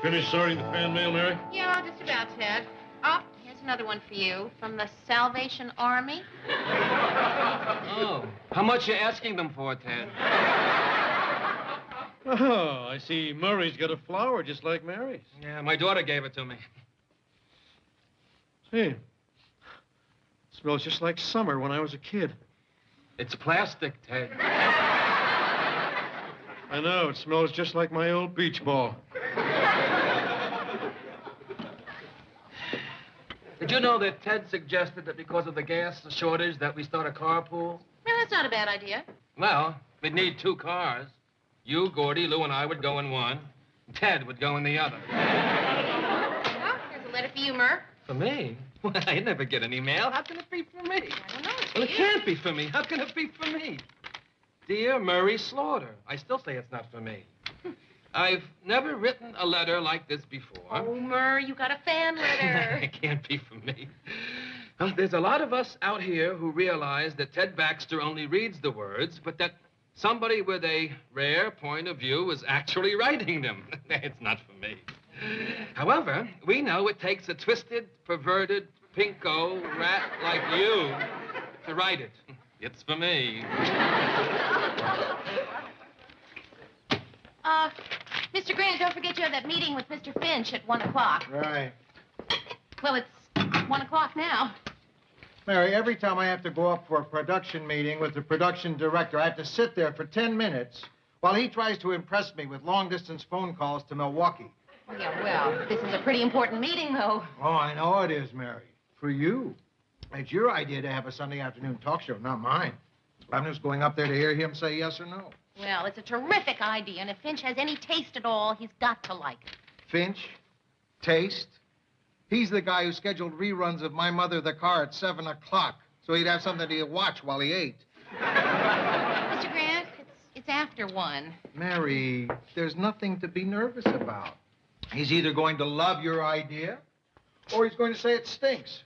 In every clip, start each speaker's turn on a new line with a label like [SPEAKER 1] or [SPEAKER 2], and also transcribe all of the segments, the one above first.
[SPEAKER 1] Finished sorting the fan mail, Mary?
[SPEAKER 2] Yeah, just about, Ted. Oh, here's another one for you from the Salvation Army.
[SPEAKER 3] Oh, how much you asking them for, Ted?
[SPEAKER 1] Oh, I see Murray's got a flower just like Mary's.
[SPEAKER 3] Yeah, my daughter gave it to me.
[SPEAKER 1] See, it smells just like summer when I was a kid.
[SPEAKER 3] It's plastic, Ted.
[SPEAKER 1] I know, it smells just like my old beach ball.
[SPEAKER 3] Did you know that Ted suggested that because of the gas shortage that we start a carpool?
[SPEAKER 2] Yeah, that's not a bad idea.
[SPEAKER 3] Well, we'd need 2 cars. You, Gordy, Lou, and I would go in one. Ted would go in the other.
[SPEAKER 2] Oh, here's a letter for you, Mur.
[SPEAKER 3] For me? Well, I never get any mail. How can it be for me?
[SPEAKER 2] I don't know.
[SPEAKER 3] Well, it can't be for me. How can it be for me? Dear Murray Slaughter. I still say it's not for me. I've never written a letter like this before.
[SPEAKER 2] Oh, Mur, you got a fan letter.
[SPEAKER 3] It can't be for me. Well, there's a lot of us out here who realize that Ted Baxter only reads the words, but that somebody with a rare point of view is actually writing them. It's not for me. However, we know it takes a twisted, perverted, pinko rat like you to write it. It's for me.
[SPEAKER 2] Mr. Grant, don't forget you have that meeting with Mr. Finch at 1 o'clock.
[SPEAKER 4] Right.
[SPEAKER 2] Well, it's 1 o'clock now.
[SPEAKER 4] Mary, every time I have to go up for a production meeting with the production director, I have to sit there for 10 minutes while he tries to impress me with long-distance phone calls to Milwaukee.
[SPEAKER 2] Yeah, well, this is a pretty important meeting, though.
[SPEAKER 4] Oh, I know it is, Mary. For you. It's your idea to have a Sunday afternoon talk show, not mine. I'm just going up there to hear him say yes or no.
[SPEAKER 2] Well, it's a terrific idea, and if Finch has any taste at all, he's got to like it.
[SPEAKER 4] Finch? Taste? He's the guy who scheduled reruns of My Mother the Car at 7 o'clock, so he'd have something to watch while he ate.
[SPEAKER 2] Mr. Grant, it's after 1.
[SPEAKER 4] Mary, there's nothing to be nervous about. He's either going to love your idea, or he's going to say it stinks.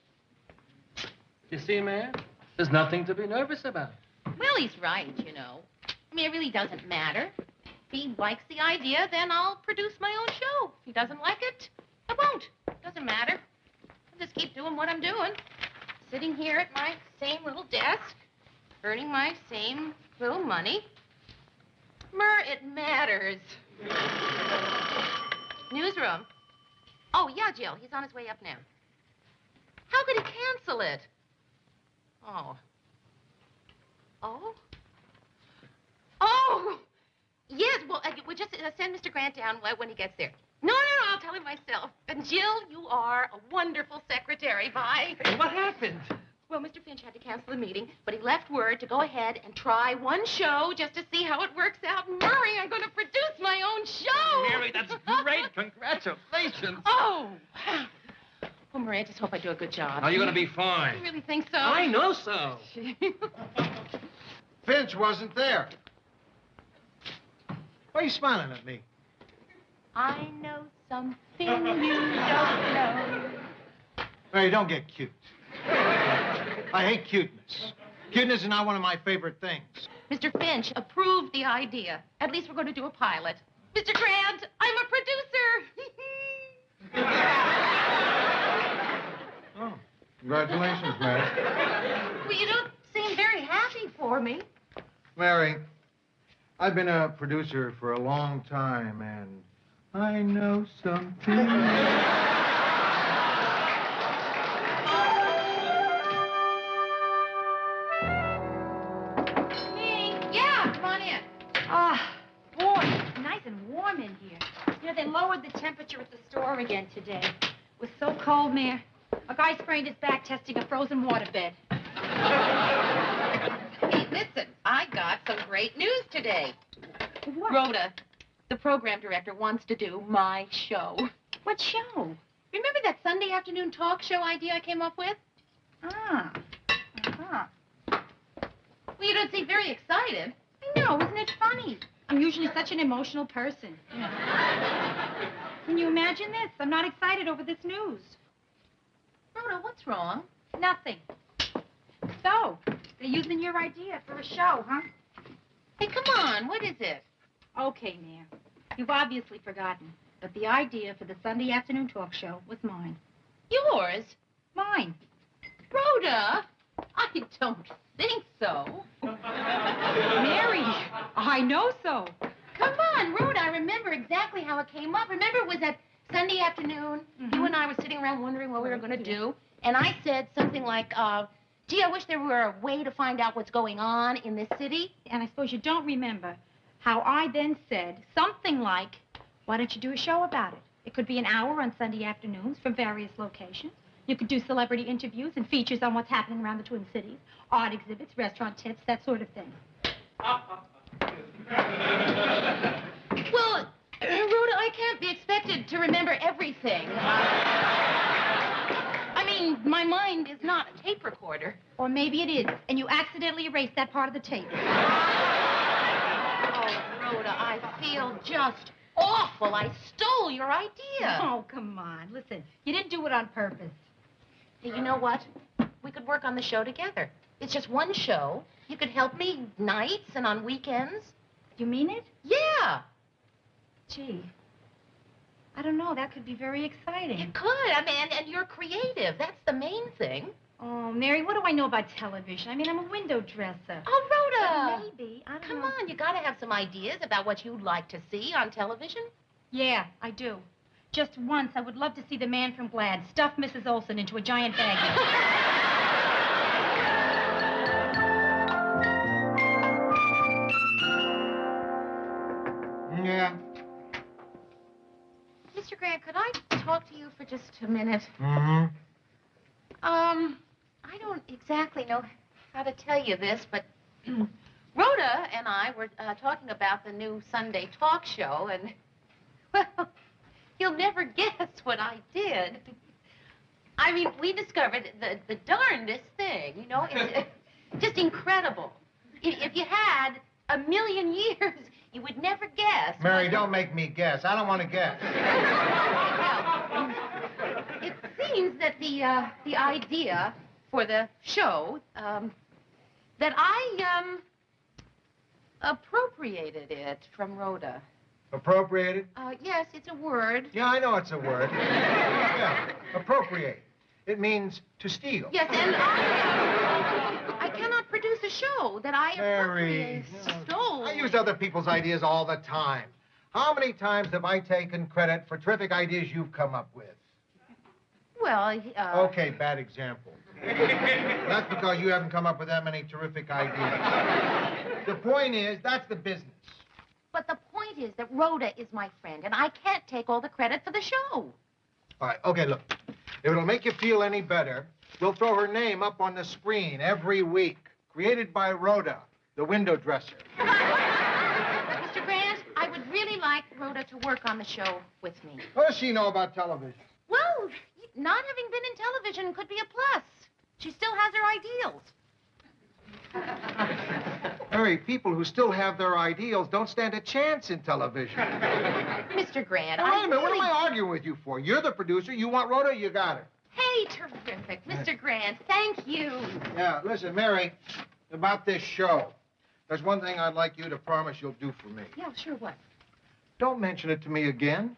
[SPEAKER 3] You see, man? There's nothing to be nervous about.
[SPEAKER 2] Well, he's right, you know. I mean, it really doesn't matter. If he likes the idea, then I'll produce my own show. If he doesn't like it, I won't. Doesn't matter. I'll just keep doing what I'm doing. Sitting here at my same little desk, earning my same little money. Mur, it matters. Newsroom. Oh, yeah, Jill. He's on his way up now. How could he cancel it? Oh. Oh? Oh! Yes, well, we'll just send Mr. Grant down when he gets there. No, I'll tell him myself. And Jill, you are a wonderful secretary. Bye.
[SPEAKER 3] Hey, what happened?
[SPEAKER 2] Well, Mr. Finch had to cancel the meeting, but he left word to go ahead and try one show just to see how it works out. Murray, I'm going to produce my own show.
[SPEAKER 3] Mary, that's great. Congratulations.
[SPEAKER 2] Oh, wow. Well, Murray, I just hope I do a good job.
[SPEAKER 3] Oh, you're going to be fine.
[SPEAKER 2] You really think so?
[SPEAKER 3] I know so.
[SPEAKER 4] Finch wasn't there. Why are you smiling at me?
[SPEAKER 2] I know something you don't know.
[SPEAKER 4] Mary, don't get cute. I hate cuteness. Cuteness is not one of my favorite things.
[SPEAKER 2] Mr. Finch approved the idea. At least we're going to do a pilot. Mr. Grant, I'm a producer.
[SPEAKER 4] Oh, congratulations, Mary.
[SPEAKER 2] Well, you don't seem very happy for me.
[SPEAKER 4] Mary, I've been a producer for a long time, and I know something.
[SPEAKER 5] In here. You know, they lowered the temperature at the store again today. It was so cold, Mayor. A guy sprained his back testing a frozen waterbed.
[SPEAKER 2] Hey, listen, I got some great news today.
[SPEAKER 5] What?
[SPEAKER 2] Rhoda, the program director, wants to do my show.
[SPEAKER 5] What show?
[SPEAKER 2] Remember that Sunday afternoon talk show idea I came up with?
[SPEAKER 5] Ah. Uh-huh.
[SPEAKER 2] Well, you don't seem very excited.
[SPEAKER 5] I know, isn't it funny? I'm usually such an emotional person. Can you imagine this? I'm not excited over this news.
[SPEAKER 2] Rhoda, what's wrong?
[SPEAKER 5] Nothing. So, they're using your idea for a show, huh?
[SPEAKER 2] Hey, come on, what is it?
[SPEAKER 5] Okay, Mayor. You've obviously forgotten. But the idea for the Sunday afternoon talk show was mine.
[SPEAKER 2] Yours?
[SPEAKER 5] Mine.
[SPEAKER 2] Rhoda, I don't think so.
[SPEAKER 5] Mary, I know so.
[SPEAKER 2] Come on, Rhoda, I remember exactly how it came up. Remember, it was that Sunday afternoon. You and I were sitting around wondering what we were going to do. And I said something like, gee, I wish there were a way to find out what's going on in this city.
[SPEAKER 5] And I suppose you don't remember how I then said something like, why don't you do a show about it? It could be an hour on Sunday afternoons from various locations. You could do celebrity interviews and features on what's happening around the Twin Cities, art exhibits, restaurant tips, that sort of thing.
[SPEAKER 2] Well, Rhoda, I can't be expected to remember everything. I mean, my mind is not a tape recorder.
[SPEAKER 5] Or maybe it is, and you accidentally erased that part of the tape.
[SPEAKER 2] Oh, Rhoda, I feel just awful. I stole your idea.
[SPEAKER 5] Oh, come on. Listen, you didn't do it on purpose.
[SPEAKER 2] Hey, you know what? We could work on the show together. It's just one show. You could help me nights and on weekends.
[SPEAKER 5] You mean it?
[SPEAKER 2] Yeah.
[SPEAKER 5] Gee, I don't know. That could be very exciting.
[SPEAKER 2] It could. I mean, and you're creative. That's the main thing.
[SPEAKER 5] Oh, Mary, what do I know about television? I mean, I'm a window dresser.
[SPEAKER 2] Oh, Rhoda.
[SPEAKER 5] Maybe. I don't
[SPEAKER 2] Come
[SPEAKER 5] know.
[SPEAKER 2] on, you gotta have some ideas about what you'd like to see on television.
[SPEAKER 5] Yeah, I do. Just once, I would love to see the man from Glad stuff Mrs. Olson into a giant bag.
[SPEAKER 4] Yeah.
[SPEAKER 2] Mr. Grant, could I talk to you for just a minute?
[SPEAKER 4] Mm-hmm.
[SPEAKER 2] I don't exactly know how to tell you this, but Rhoda and I were talking about the new Sunday talk show, and, well, you'll never guess what I did. I mean, we discovered the darndest thing, you know? It's just incredible. If you had a million years, you would never guess.
[SPEAKER 4] Mary, don't make me guess. I don't want to guess.
[SPEAKER 2] Well, it seems that the idea for the show, that I, appropriated it from Rhoda.
[SPEAKER 4] Appropriated?
[SPEAKER 2] Yes, it's a word.
[SPEAKER 4] Yeah, I know it's a word. Yeah, appropriate. It means to steal.
[SPEAKER 2] Yes, and I cannot produce a show that I
[SPEAKER 4] Mary,
[SPEAKER 2] stole.
[SPEAKER 4] I use other people's ideas all the time. How many times have I taken credit for terrific ideas you've come up with?
[SPEAKER 2] Well,
[SPEAKER 4] Okay, bad example. That's because you haven't come up with that many terrific ideas. The point is, that's the business.
[SPEAKER 2] But the point is that Rhoda is my friend, and I can't take all the credit for the show.
[SPEAKER 4] All right, okay, look. If it'll make you feel any better, we'll throw her name up on the screen every week. Created by Rhoda, the window dresser.
[SPEAKER 2] Mr. Grant, I would really like Rhoda to work on the show with me.
[SPEAKER 4] What does she know about television?
[SPEAKER 2] Well, not having been in television could be a plus. She still has her ideals.
[SPEAKER 4] Mary, people who still have their ideals don't stand a chance in television.
[SPEAKER 2] Mr. Grant,
[SPEAKER 4] Now, wait a minute,
[SPEAKER 2] really...
[SPEAKER 4] what am I arguing with you for? You're the producer. You want Rhoda, you got her.
[SPEAKER 2] Hey, terrific. Mr. Grant, thank you.
[SPEAKER 4] Yeah, listen, Mary, about this show. There's one thing I'd like you to promise you'll do for me.
[SPEAKER 2] Yeah, sure, what?
[SPEAKER 4] Don't mention it to me again.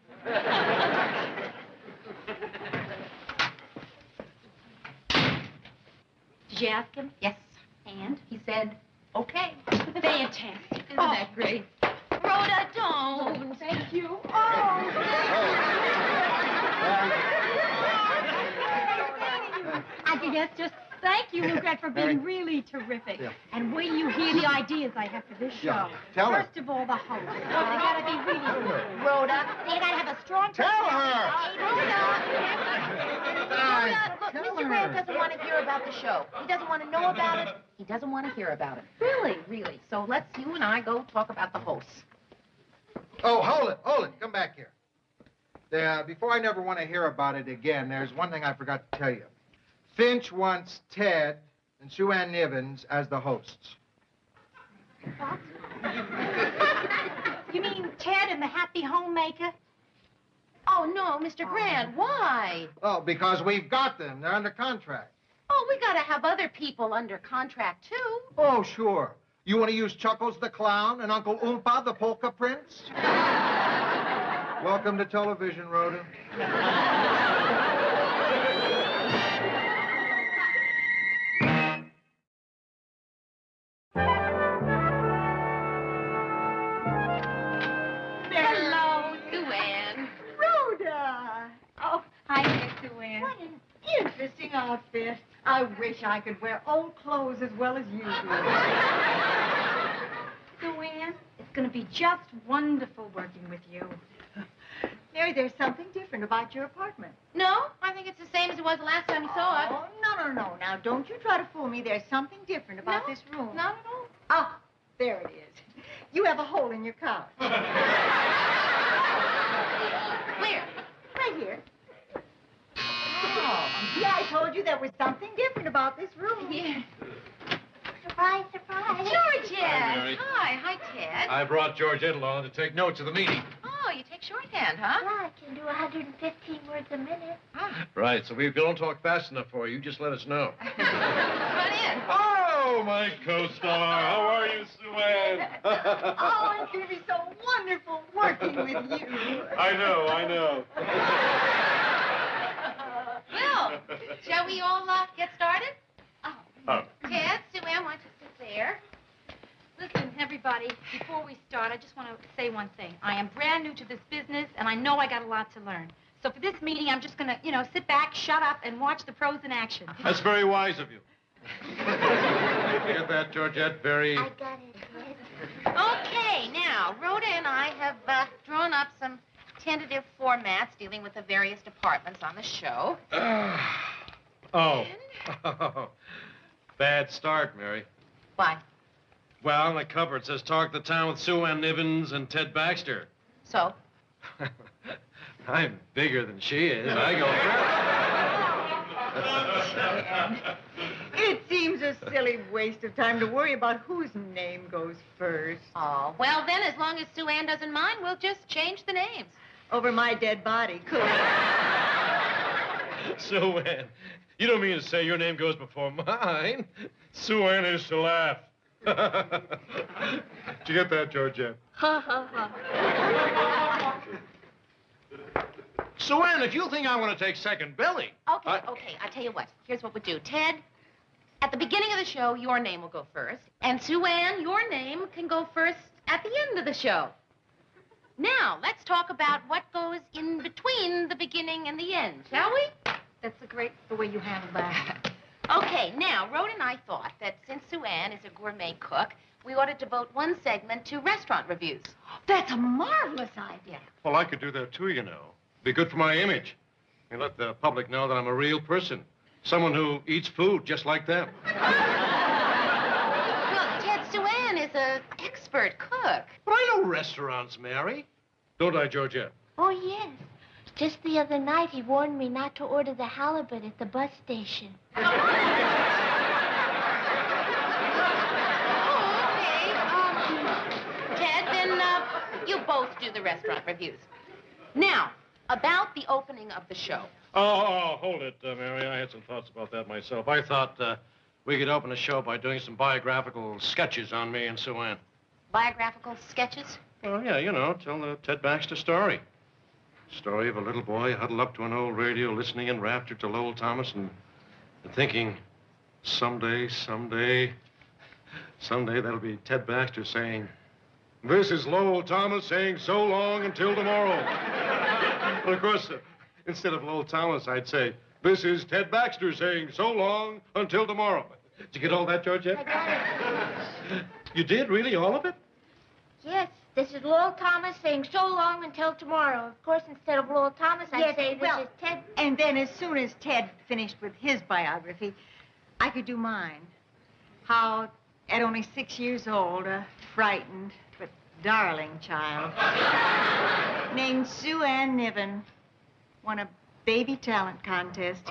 [SPEAKER 5] Did you ask him?
[SPEAKER 2] Yes.
[SPEAKER 5] And?
[SPEAKER 2] He said, okay.
[SPEAKER 5] Fantastic.
[SPEAKER 2] Isn't that great? Rhoda, don't. Thank you.
[SPEAKER 5] I think that's just thank you, Grant, for being really terrific.
[SPEAKER 4] Yeah.
[SPEAKER 5] And wait till you hear the ideas I have for this show.
[SPEAKER 4] Yeah. Tell her.
[SPEAKER 5] First of all, the host. Well, they gotta be really good.
[SPEAKER 2] Rhoda,
[SPEAKER 5] They gotta have a strong
[SPEAKER 4] Tell her.
[SPEAKER 2] Rhoda, look,
[SPEAKER 4] Tell
[SPEAKER 2] Mr.
[SPEAKER 4] her.
[SPEAKER 2] Grant doesn't want to hear about the show. He doesn't want to know about it. He doesn't want to hear about it. Really, really. So let's you and I go talk about the hosts.
[SPEAKER 4] Oh, hold it. Come back here. Before I never want to hear about it again, there's one thing I forgot to tell you. Finch wants Ted and Sue Ann Nivens as the hosts.
[SPEAKER 5] What? You mean Ted and the Happy Homemaker?
[SPEAKER 2] Oh, no, Mr. Grant, why?
[SPEAKER 4] Oh, because we've got them. They're under contract.
[SPEAKER 2] Oh, we got to have other people under contract, too.
[SPEAKER 4] Oh, sure. You want to use Chuckles the Clown and Uncle Oompa the Polka Prince? Welcome to television, Rhoda.
[SPEAKER 2] Hello, Sue-Ann.
[SPEAKER 6] Rhoda! Oh,
[SPEAKER 5] Hi there, Sue-Ann.
[SPEAKER 6] what an interesting outfit. I wish I could wear old clothes as well as you do.
[SPEAKER 5] Sue-Ann, it's going to be just wonderful working with you.
[SPEAKER 6] Mary, there's something different about your apartment.
[SPEAKER 2] No, I think it's the same as it was the last time you saw it.
[SPEAKER 6] Oh, no. Now, don't you try to fool me. There's something different about
[SPEAKER 2] No,
[SPEAKER 6] this room.
[SPEAKER 2] Not at all.
[SPEAKER 6] Ah, there it is. You have a hole in your couch.
[SPEAKER 2] Where?
[SPEAKER 6] Right here. Oh, yeah, I told you there was something different about this room.
[SPEAKER 2] Yeah.
[SPEAKER 5] Surprise, surprise.
[SPEAKER 2] Georgette.
[SPEAKER 3] Hi, Mary.
[SPEAKER 2] Hi, Ted.
[SPEAKER 3] I brought Georgette along to take notes of the meeting.
[SPEAKER 2] Oh, you take shorthand, huh?
[SPEAKER 5] Yeah, I can do 115 words a minute.
[SPEAKER 1] Right, so if we don't talk fast enough for you, just let us know.
[SPEAKER 2] Run in.
[SPEAKER 1] Oh, my co-star. How are you, Sue-Ann?
[SPEAKER 6] Oh, it's going to be so wonderful working with you.
[SPEAKER 1] I know.
[SPEAKER 2] Well, shall we all get started?
[SPEAKER 1] Oh.
[SPEAKER 2] Ted, Sue-Ann, why don't you sit there?
[SPEAKER 5] Listen, everybody, before we start, I just want to say one thing. I am brand new to this business, and I know I got a lot to learn. So for this meeting, I'm just going to, sit back, shut up, and watch the pros in action.
[SPEAKER 1] That's very wise of you. You get that, Georgette? Very...
[SPEAKER 5] I got it, Ted.
[SPEAKER 2] Okay, now, Rhoda and I have drawn up some tentative formats dealing with the various departments on the show.
[SPEAKER 1] Oh. Bad start, Mary.
[SPEAKER 2] Why?
[SPEAKER 1] Well, on the cover it says Talk the Town with Sue-Ann Nivens and Ted Baxter.
[SPEAKER 2] So?
[SPEAKER 1] I'm bigger than she is. I go first.
[SPEAKER 6] It seems a silly waste of time to worry about whose name goes first.
[SPEAKER 2] Oh, well then, as long as Sue-Ann doesn't mind, we'll just change the names.
[SPEAKER 6] Over my dead body, cool.
[SPEAKER 1] Sue-Ann, you don't mean to say your name goes before mine? Sue-Ann is to laugh. Did you get that, Georgette?
[SPEAKER 5] Ha, ha, ha.
[SPEAKER 1] Sue-Ann, if you think I want to take second billing...
[SPEAKER 2] Okay, I'll tell you what. Here's what we'll do. Ted, at the beginning of the show, your name will go first. And Sue-Ann, your name can go first at the end of the show. Now, let's talk about what goes in between the beginning and the end, shall we?
[SPEAKER 5] That's the way you handle that.
[SPEAKER 2] Okay, now, Rhoda and I thought that since Sue-Ann is a gourmet cook, we ought to devote one segment to restaurant reviews.
[SPEAKER 6] That's a marvelous idea.
[SPEAKER 1] Well, I could do that, too, you know. Be good for my image. And let the public know that I'm a real person. Someone who eats food just like them.
[SPEAKER 2] Well, Ted, Sue-Ann is an expert cook.
[SPEAKER 1] But I know restaurants, Mary. Don't I, Georgette?
[SPEAKER 7] Oh, yes. Just the other night, he warned me not to order the halibut at the bus station.
[SPEAKER 2] Oh, okay. Ted, then you both do the restaurant reviews. Now, about the opening of the show.
[SPEAKER 1] Oh, hold it, Mary. I had some thoughts about that myself. I thought we could open the show by doing some biographical sketches on me and Sue-Ann.
[SPEAKER 2] Biographical sketches?
[SPEAKER 1] Oh, yeah, tell the Ted Baxter story. Story of a little boy huddled up to an old radio, listening in rapture to Lowell Thomas and thinking, someday, that'll be Ted Baxter saying, "This is Lowell Thomas saying so long until tomorrow." Well, of course, instead of Lowell Thomas, I'd say, "This is Ted Baxter saying so long until tomorrow." Did you get all that, Georgette?
[SPEAKER 7] I got it.
[SPEAKER 1] You did? Really? All of it?
[SPEAKER 7] Yes, this is Lowell Thomas saying so long until tomorrow. Of course, instead of Lowell Thomas, I'd say this is Ted.
[SPEAKER 6] And then as soon as Ted finished with his biography, I could do mine. How, at only 6 years old, a frightened but darling child named Sue-Ann Niven won a baby talent contest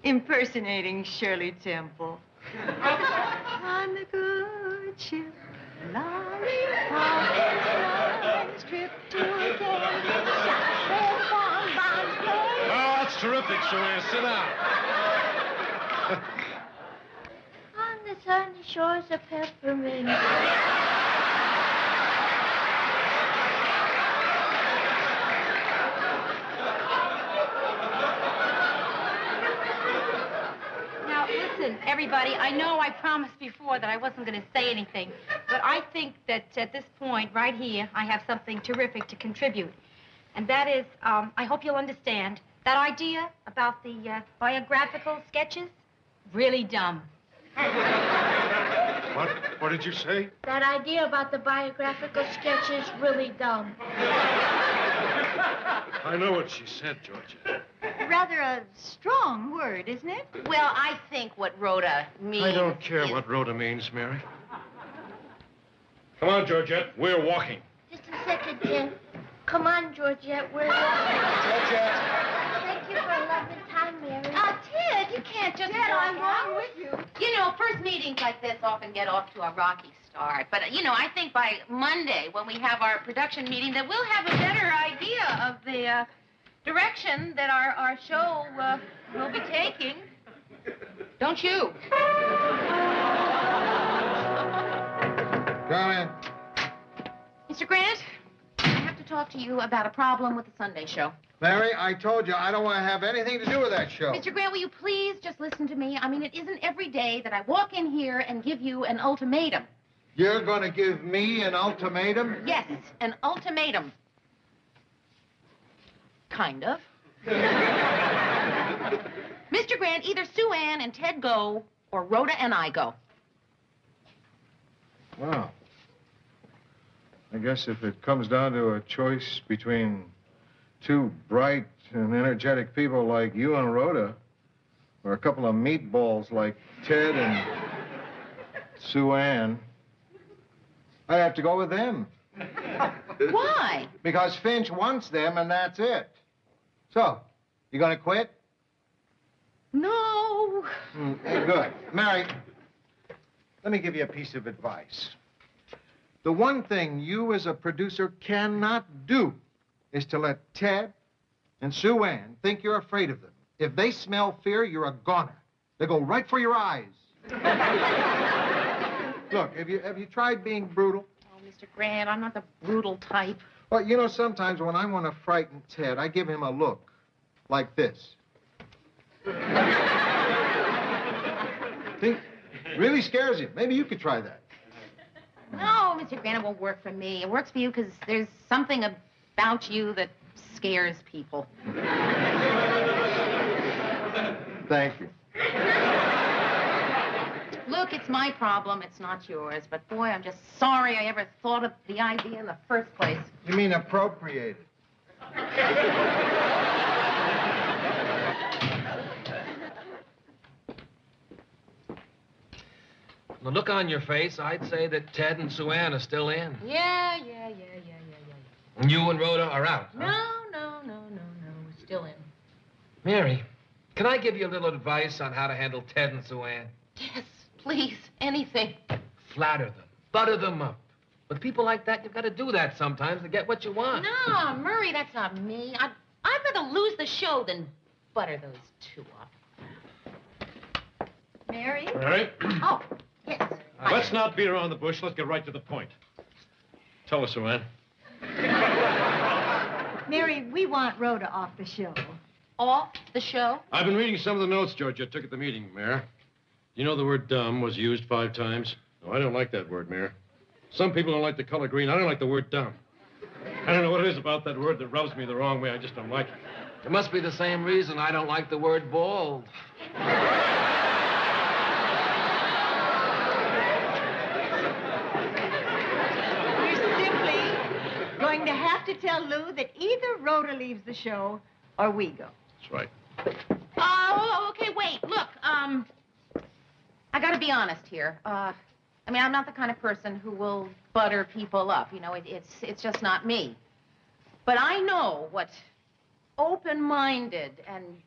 [SPEAKER 6] impersonating Shirley Temple. On the good ship, lollipop, nice trip to again.
[SPEAKER 1] Oh, that's terrific, Sue-Ann. Sit down.
[SPEAKER 7] On the sunny shores of peppermint.
[SPEAKER 5] everybody. I know I promised before that I wasn't going to say anything, but I think that at this point, right here, I have something terrific to contribute. And that is, I hope you'll understand, that idea about the biographical sketches, really dumb.
[SPEAKER 1] What? What did you say?
[SPEAKER 7] That idea about the biographical sketch is really dumb.
[SPEAKER 1] I know what she said, Georgia.
[SPEAKER 6] Rather a strong word, isn't it?
[SPEAKER 2] Well, I think what Rhoda means.
[SPEAKER 1] I don't care
[SPEAKER 2] is...
[SPEAKER 1] what Rhoda means, Mary. Come on, Georgette. We're walking.
[SPEAKER 7] Just a second, Ted. Come on, Georgette. We're walking.
[SPEAKER 1] Georgette.
[SPEAKER 7] Thank you for a lovely time, Mary.
[SPEAKER 2] Ted, you can't just
[SPEAKER 6] Ted,
[SPEAKER 2] walk
[SPEAKER 6] I'm
[SPEAKER 2] out.
[SPEAKER 6] going with you.
[SPEAKER 2] You know, first meetings like this often get off to a rocky start. But, you know, I think by Monday, when we have our production meeting, that we'll have a better idea of the direction that our show will be taking. Don't you?
[SPEAKER 4] Come in.
[SPEAKER 2] Mr. Grant, I have to talk to you about a problem with the Sunday show.
[SPEAKER 4] Mary, I told you I don't want to have anything to do with that show.
[SPEAKER 2] Mr. Grant, will you please just listen to me? I mean, it isn't every day that I walk in here and give you an ultimatum.
[SPEAKER 4] You're going to give me an ultimatum?
[SPEAKER 2] Yes, an ultimatum. Kind of. Mr. Grant, either Sue Ann and Ted go, or Rhoda and I go.
[SPEAKER 1] Well, I guess if it comes down to a choice between two bright and energetic people like you and Rhoda, or a couple of meatballs like Ted and Sue Ann, I'd have to go with them.
[SPEAKER 2] Why?
[SPEAKER 4] Because Finch wants them, and that's it. So, you going to quit?
[SPEAKER 2] No.
[SPEAKER 4] Good. Mary, let me give you a piece of advice. The one thing you as a producer cannot do is to let Ted and Sue Ann think you're afraid of them. If they smell fear, you're a goner. They go right for your eyes. Look, have you tried being brutal?
[SPEAKER 2] Oh, Mr. Grant, I'm not the brutal type.
[SPEAKER 4] Well, you know, sometimes when I want to frighten Ted, I give him a look like this. Think, really scares him. Maybe you could try that.
[SPEAKER 2] No, Mr. Grant, it won't work for me. It works for you because there's something about you that scares people.
[SPEAKER 4] Thank you.
[SPEAKER 2] Look, it's my problem. It's not yours. But, boy, I'm just sorry I ever thought of the idea in the first place.
[SPEAKER 4] You mean appropriated?
[SPEAKER 3] The look on your face, I'd say that Ted and Sue Ann are still in.
[SPEAKER 2] Yeah.
[SPEAKER 3] And you and Rhoda are out. Huh?
[SPEAKER 2] No. We're still in.
[SPEAKER 3] Mary, can I give you a little advice on how to handle Ted and Sue Ann?
[SPEAKER 2] Yes, please, anything.
[SPEAKER 3] Flatter them. Butter them up. With people like that, you've got to do that sometimes to get what you want.
[SPEAKER 2] No, Murray, that's not me. I'd rather lose the show than butter those two up.
[SPEAKER 6] Mary?
[SPEAKER 1] All right.
[SPEAKER 2] Oh, yes.
[SPEAKER 1] Let's not beat around the bush. Let's get right to the point. Tell us, Sue Ann.
[SPEAKER 6] Mary, we want Rhoda off the show.
[SPEAKER 2] Off the show?
[SPEAKER 1] I've been reading some of the notes Georgia took at the meeting, Mayor. You know the word dumb was used 5 times? No, I don't like that word, Mayor. Some people don't like the color green. I don't like the word dumb. I don't know what it is about that word that rubs me the wrong way. I just don't like it.
[SPEAKER 3] It must be the same reason I don't like the word bald.
[SPEAKER 6] You're simply going to have to tell Lou that either Rhoda leaves the show or we go.
[SPEAKER 1] That's right.
[SPEAKER 2] Oh, okay, wait. Look, I gotta be honest here. I mean, I'm not the kind of person who will butter people up. You know, it's just not me. But I know what open-minded and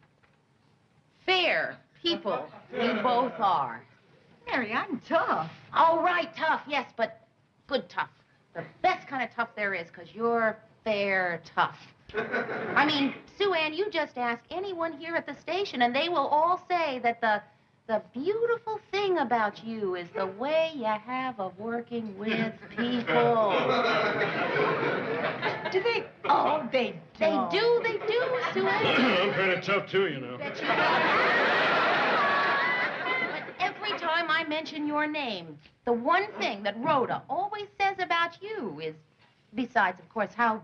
[SPEAKER 2] fair people you both are.
[SPEAKER 6] Mary, I'm tough.
[SPEAKER 2] All right, tough, yes, but good tough. The best kind of tough there is, because you're fair tough. I mean, Sue Ann, you just ask anyone here at the station, and they will all say that the beautiful thing about you is the way you have of working with people.
[SPEAKER 6] Do they? Oh, they don't.
[SPEAKER 2] They do, Sue Ann.
[SPEAKER 1] I'm kind of tough, too, you know.
[SPEAKER 2] Bet you do. But every every time I mention your name, the one thing that Rhoda always says about you is, besides, of course, how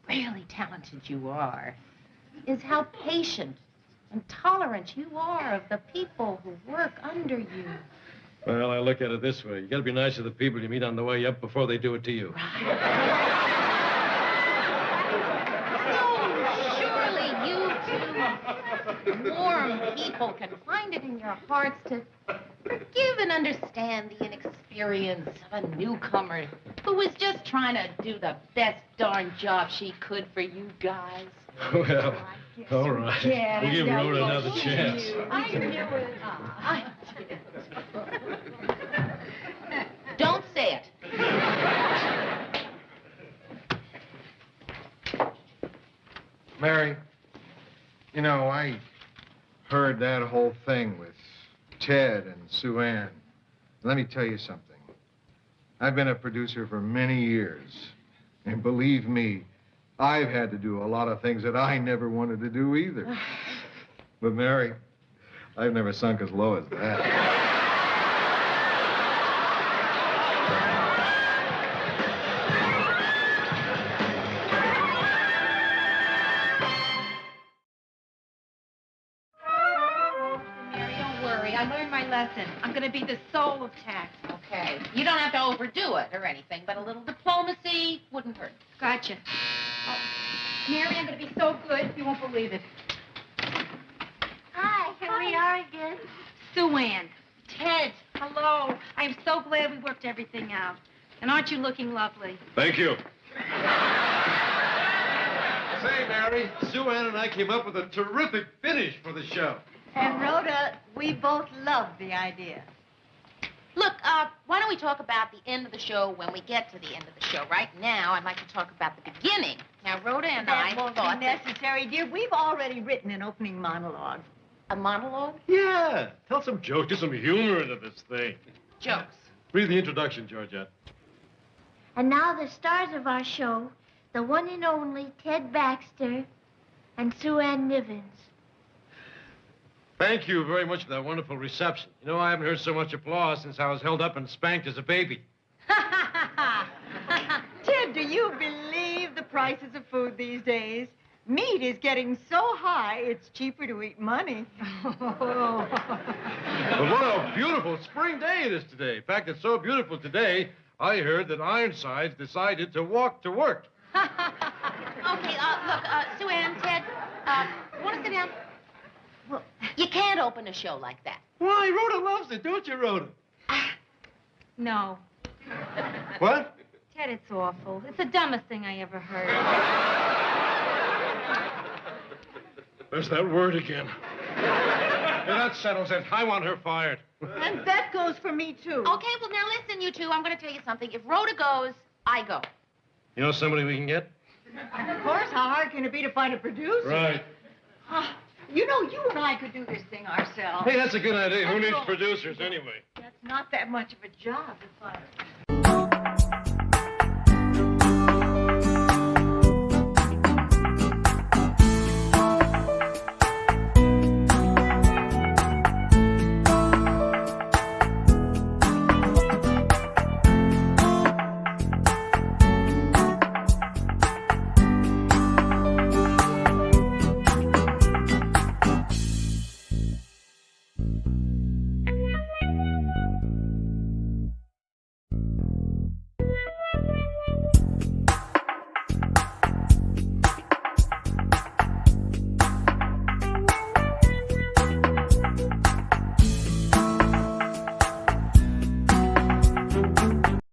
[SPEAKER 2] really talented you are, is how patient and tolerant you are of the people who work under you.
[SPEAKER 1] Well, I look at it this way. You gotta be nice to the people you meet on the way up before they do it to you.
[SPEAKER 2] Surely you two warm people can find it in your hearts to forgive and understand the inexperience of a newcomer who was just trying to do the best darn job she could for you guys.
[SPEAKER 1] Well, all right.
[SPEAKER 6] Yeah,
[SPEAKER 1] We'll give
[SPEAKER 6] no,
[SPEAKER 1] Rhoda
[SPEAKER 6] well,
[SPEAKER 1] another chance.
[SPEAKER 2] I knew it. Don't say it.
[SPEAKER 4] Mary, you know, I heard that whole thing with Ted and Sue Ann. Let me tell you something. I've been a producer for many years. And believe me, I've had to do a lot of things that I never wanted to do either. But Mary, I've never sunk as low as that.
[SPEAKER 5] Lesson. I'm going to be the soul of tax.
[SPEAKER 2] Okay. You don't have to overdo it or anything, but a little diplomacy wouldn't hurt.
[SPEAKER 5] Gotcha. Oh, Mary, I'm going to be so good, you won't believe it.
[SPEAKER 7] Hi, here we are again.
[SPEAKER 5] Sue Ann. Ted. Hello. I am so glad we worked everything out. And aren't you looking lovely?
[SPEAKER 1] Thank you. Say, Mary, Sue Ann and I came up with a terrific finish for the show.
[SPEAKER 6] And Rhoda, we both love the idea.
[SPEAKER 2] Look, why don't we talk about the end of the show when we get to the end of the show? Right now, I'd like to talk about the beginning. Now, Rhoda and I
[SPEAKER 6] That won't be necessary, dear. We've already written an opening monologue.
[SPEAKER 2] A monologue?
[SPEAKER 1] Yeah. Tell some jokes. Get some humor into this thing.
[SPEAKER 2] Jokes.
[SPEAKER 1] Read the introduction, Georgette.
[SPEAKER 7] And now the stars of our show, the one and only Ted Baxter and Sue Ann Nivens.
[SPEAKER 1] Thank you very much for that wonderful reception. You know, I haven't heard so much applause since I was held up and spanked as a baby.
[SPEAKER 6] Ted, do you believe the prices of food these days? Meat is getting so high, it's cheaper to eat money.
[SPEAKER 1] But what a beautiful spring day it is today. In fact, it's so beautiful today, I heard that Ironsides decided to walk to work.
[SPEAKER 2] Okay, look, Sue Ann, Ted, want to sit down? Well, you can't open a show like that.
[SPEAKER 1] Why? Rhoda loves it, don't you, Rhoda?
[SPEAKER 5] No.
[SPEAKER 1] What?
[SPEAKER 5] Ted, it's awful. It's the dumbest thing I ever heard.
[SPEAKER 1] There's that word again. Yeah, that settles it. I want her fired.
[SPEAKER 6] And that goes for me, too.
[SPEAKER 2] Okay, well, now listen, you two. I'm going to tell you something. If Rhoda goes, I go.
[SPEAKER 1] You know somebody we can get?
[SPEAKER 6] Of course, how hard can it be to find a producer?
[SPEAKER 1] Right.
[SPEAKER 6] You know, you and I could do this thing ourselves.
[SPEAKER 1] Hey, that's a good idea. Who
[SPEAKER 6] Let's
[SPEAKER 1] needs
[SPEAKER 6] go.
[SPEAKER 1] producers anyway?
[SPEAKER 6] That's not that much of a job to find.